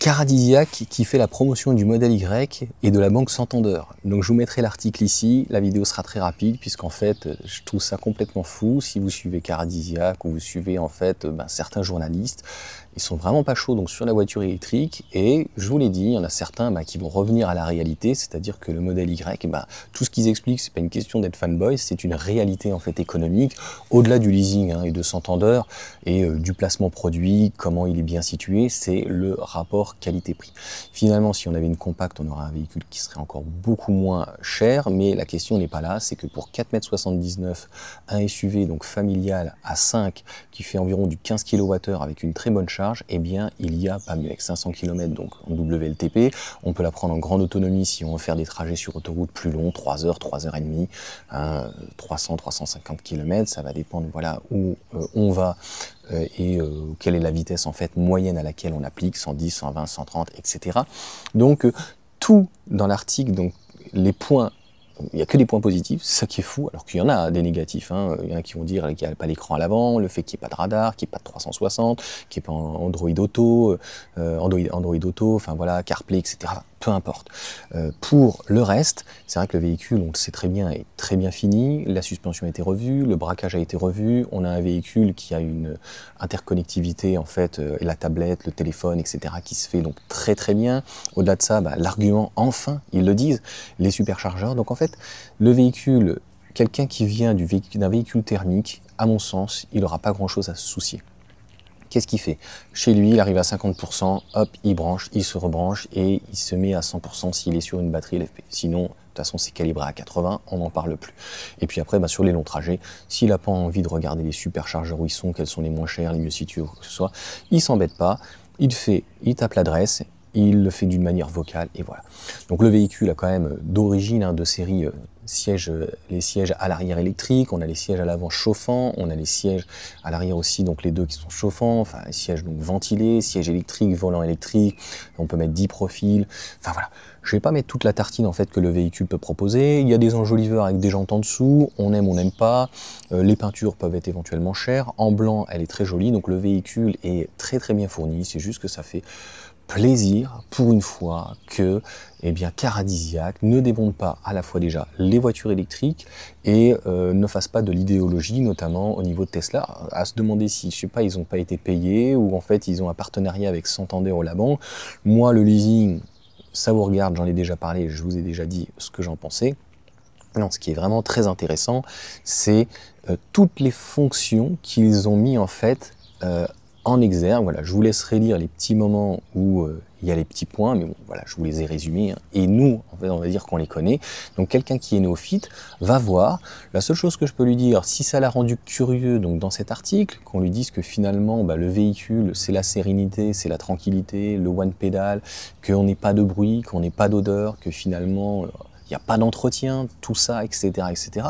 Caradisiac qui fait la promotion du modèle Y et de la banque Santander. Donc je vous mettrai l'article ici, la vidéo sera très rapide puisqu'en fait je trouve ça complètement fou. Si vous suivez Caradisiac ou vous suivez en fait certains journalistes, ils sont vraiment pas chauds donc sur la voiture électrique et je vous l'ai dit, il y en a certains qui vont revenir à la réalité, c'est-à-dire que le modèle Y, tout ce qu'ils expliquent, c'est pas une question d'être fanboy, c'est une réalité en fait économique, au-delà du leasing et de Santander et du placement produit, comment il est bien situé, c'est le rapport qualité-prix. Finalement, si on avait une compacte, on aurait un véhicule qui serait encore beaucoup moins cher, mais la question n'est pas là, c'est que pour 4,79 m, un SUV donc familial à 5 qui fait environ du 15 kWh avec une très bonne charge, eh bien il y a pas mieux avec 500 km donc en WLTP, on peut la prendre en grande autonomie si on veut faire des trajets sur autoroute plus longs, 3 heures, 3 heures et demie, 300, 350 km, ça va dépendre voilà où on va et quelle est la vitesse en fait moyenne à laquelle on applique, 110, 120, 130, etc. Donc tout dans l'article, donc les points, il n'y a que des points positifs, c'est ça qui est fou, alors qu'il y en a des négatifs, hein. Il y en a qui vont dire qu'il n'y a pas l'écran à l'avant, le fait qu'il n'y ait pas de radar, qu'il n'y ait pas de 360, qu'il n'y ait pas Android Auto, Android Auto, enfin voilà, CarPlay, etc. Enfin, peu importe. Pour le reste, c'est vrai que le véhicule, on le sait très bien, est très bien fini, la suspension a été revue, le braquage a été revu, on a un véhicule qui a une interconnectivité en fait, la tablette, le téléphone, etc. qui se fait donc très très bien. Au-delà de ça, l'argument, enfin, ils le disent, les superchargeurs. Donc en fait, le véhicule, quelqu'un qui vient d'un véhicule thermique, à mon sens, il n'aura pas grand-chose à se soucier. Qu'est-ce qu'il fait? Chez lui, il arrive à 50%, hop, il branche, il se rebranche et il se met à 100% s'il est sur une batterie LFP. Sinon, de toute façon, c'est calibré à 80, on n'en parle plus. Et puis après, sur les longs trajets, s'il n'a pas envie de regarder les superchargeurs où ils sont, quels sont les moins chers, les mieux situés, ou quoi que ce soit, il s'embête pas, il tape l'adresse, il le fait d'une manière vocale et voilà. Donc le véhicule a quand même d'origine, de série, les sièges à l'arrière électriques, on a les sièges à l'avant chauffants, on a les sièges à l'arrière aussi, donc les deux qui sont chauffants, enfin les sièges donc ventilés, sièges électriques, volant électrique, on peut mettre 10 profils, enfin voilà. Je vais pas mettre toute la tartine en fait que le véhicule peut proposer, il y a des enjoliveurs avec des jantes en dessous, on aime, on n'aime pas, les peintures peuvent être éventuellement chères, en blanc elle est très jolie, donc le véhicule est très très bien fourni, c'est juste que ça fait plaisir pour une fois que Caradisiac ne débonde pas à la fois déjà les voitures électriques et ne fasse pas de l'idéologie, notamment au niveau de Tesla, à se demander si, je sais pas, ils n'ont pas été payés ou en fait ils ont un partenariat avec Santander ou la banque. Moi, le leasing, ça vous regarde, j'en ai déjà parlé, je vous ai déjà dit ce que j'en pensais. Non, ce qui est vraiment très intéressant, c'est toutes les fonctions qu'ils ont mis en fait en exergue. Voilà, je vous laisserai lire les petits moments où il y a les petits points, mais bon, voilà, je vous les ai résumés. Et nous, en fait, on va dire qu'on les connaît. Donc, quelqu'un qui est néophyte va voir. La seule chose que je peux lui dire, si ça l'a rendu curieux, donc dans cet article, qu'on lui dise que finalement, le véhicule, c'est la sérénité, c'est la tranquillité, le one pédale, qu'on n'ait pas de bruit, qu'on n'ait pas d'odeur, que finalement, il n'y a pas d'entretien, tout ça, etc., etc.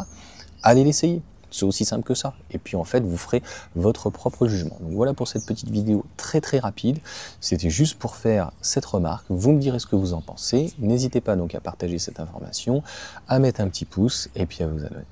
Allez l'essayer. C'est aussi simple que ça. Et puis en fait, vous ferez votre propre jugement. Donc voilà pour cette petite vidéo très très rapide. C'était juste pour faire cette remarque. Vous me direz ce que vous en pensez. N'hésitez pas donc à partager cette information, à mettre un petit pouce et puis à vous abonner.